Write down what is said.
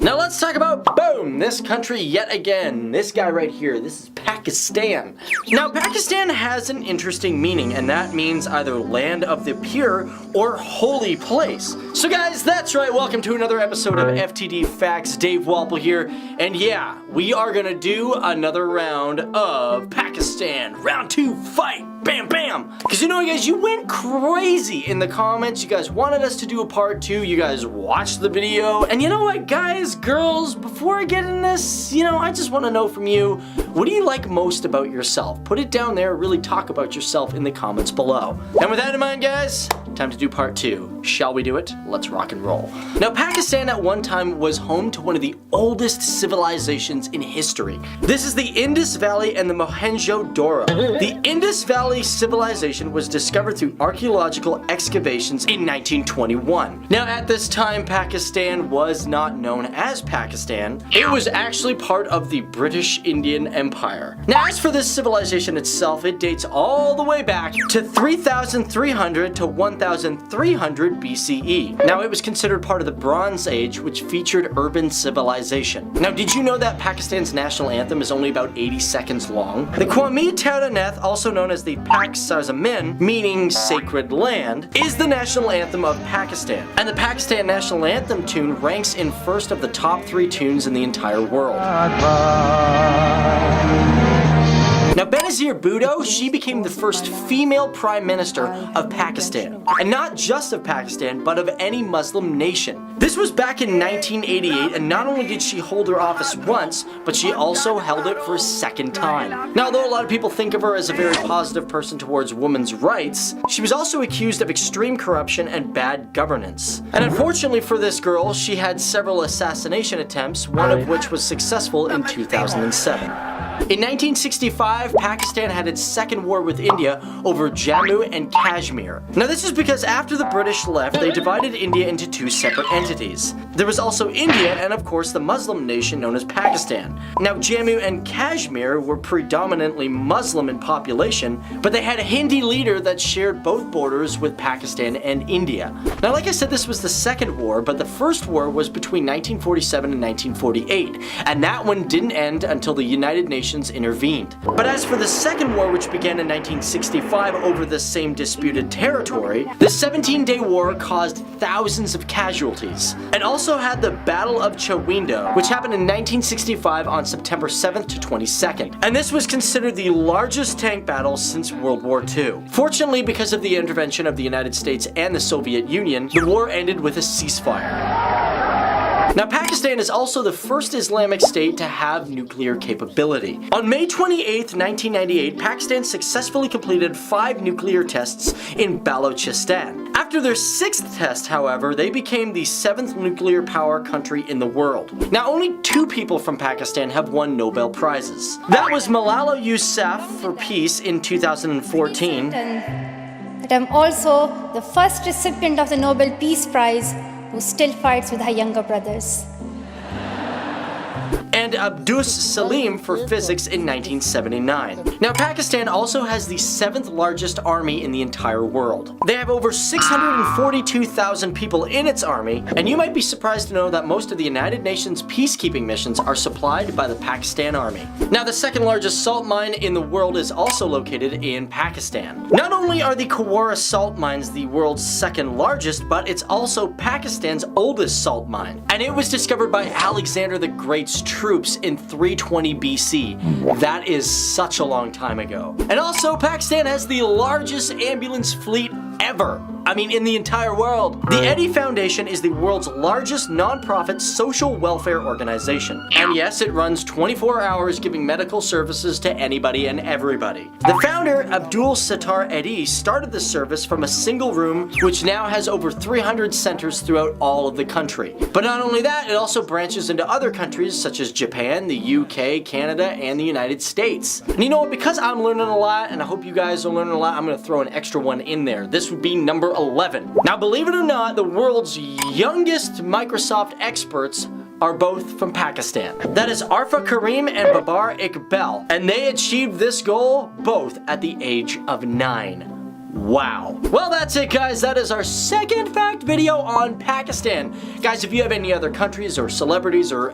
Now let's talk about, boom, this country yet again. This guy right here, this is Pakistan. Now Pakistan has an interesting meaning, and that means either land of the pure or holy place. So guys, that's right, welcome to another episode of FTD Facts. Dave Walpole here, and yeah, we are gonna do another round of Pakistan. Round 2, fight! Bam, bam! Because you know what, guys, you went crazy in the comments. You guys wanted us to do a part 2. You guys watched the video. And you know what, guys, girls, before I get in this, I just want to know from you, what do you like most about yourself? Put it down there, really talk about yourself in the comments below. And with that in mind, guys, time to do part 2. Shall we do it? Let's rock and roll. Now, Pakistan at one time was home to one of the oldest civilizations in history. This is the Indus Valley and the Mohenjo-Daro. The Indus Valley civilization was discovered through archaeological excavations in 1921. Now, at this time, Pakistan was not known as Pakistan. It was actually part of the British Indian Empire. Now, as for this civilization itself, it dates all the way back to 3,300 to 1,300 BCE. Now, it was considered part of the Bronze Age, which featured urban civilization. Now, did you know that Pakistan's national anthem is only about 80 seconds long? The Qawmi Taraneth, also known as the Pak Sarzamin, meaning sacred land, is the national anthem of Pakistan. And the Pakistan national anthem tune ranks in first of the top 3 tunes in the entire world. Now, Benazir Bhutto, she became the first female prime minister of Pakistan. And not just of Pakistan, but of any Muslim nation. This was back in 1988, and not only did she hold her office once, but she also held it for a second time. Now, although a lot of people think of her as a very positive person towards women's rights, she was also accused of extreme corruption and bad governance. And unfortunately for this girl, she had several assassination attempts, one of which was successful in 2007. In 1965, Pakistan had its second war with India over Jammu and Kashmir. Now, this is because after the British left, they divided India into 2 separate entities. There was also India and, of course, the Muslim nation known as Pakistan. Now, Jammu and Kashmir were predominantly Muslim in population, but they had a Hindi leader that shared both borders with Pakistan and India. Now, like I said, this was the second war, but the first war was between 1947 and 1948, and that one didn't end until the United Nations intervened. But as for the second war, which began in 1965 over the same disputed territory, the 17-day war caused thousands of casualties, and also had the Battle of Chawindo, which happened in 1965 on September 7th to 22nd. And this was considered the largest tank battle since World War II. Fortunately, because of the intervention of the United States and the Soviet Union, the war ended with a ceasefire. Now, Pakistan is also the first Islamic state to have nuclear capability. On May 28, 1998, Pakistan successfully completed 5 nuclear tests in Balochistan. After their 6th test, however, they became the 7th nuclear power country in the world. Now, only 2 people from Pakistan have won Nobel Prizes. That was Malala Yousafzai for peace in 2014. That I'm also the first recipient of the Nobel Peace Prize who still fights with her younger brothers. And Abdus Salim for physics in 1979. Now, Pakistan also has the 7th largest army in the entire world. They have over 642,000 people in its army, and you might be surprised to know that most of the United Nations peacekeeping missions are supplied by the Pakistan Army. Now, the 2nd largest salt mine in the world is also located in Pakistan. Not only are the Kawara salt mines the world's 2nd largest, but it's also Pakistan's oldest salt mine. And it was discovered by Alexander the Great's troops in 320 BC. That is such a long time ago. And also, Pakistan has the largest ambulance fleet ever. I mean, in the entire world. The Eddie Foundation is the world's largest non-profit social welfare organization. And yes, it runs 24 hours giving medical services to anybody and everybody. The founder, Abdul Sattar Eddy, started the service from a single room, which now has over 300 centers throughout all of the country. But not only that, it also branches into other countries such as Japan, the UK, Canada, and the United States. And you know what, because I'm learning a lot, and I hope you guys are learning a lot, I'm gonna throw an extra one in there. This would be number 11. Now, believe it or not, the world's youngest Microsoft experts are both from Pakistan. That is Arfa Karim and Babar Iqbal, and they achieved this goal both at the age of 9. Wow. Well, that's it, guys. That is our second fact video on Pakistan. Guys, if you have any other countries or celebrities or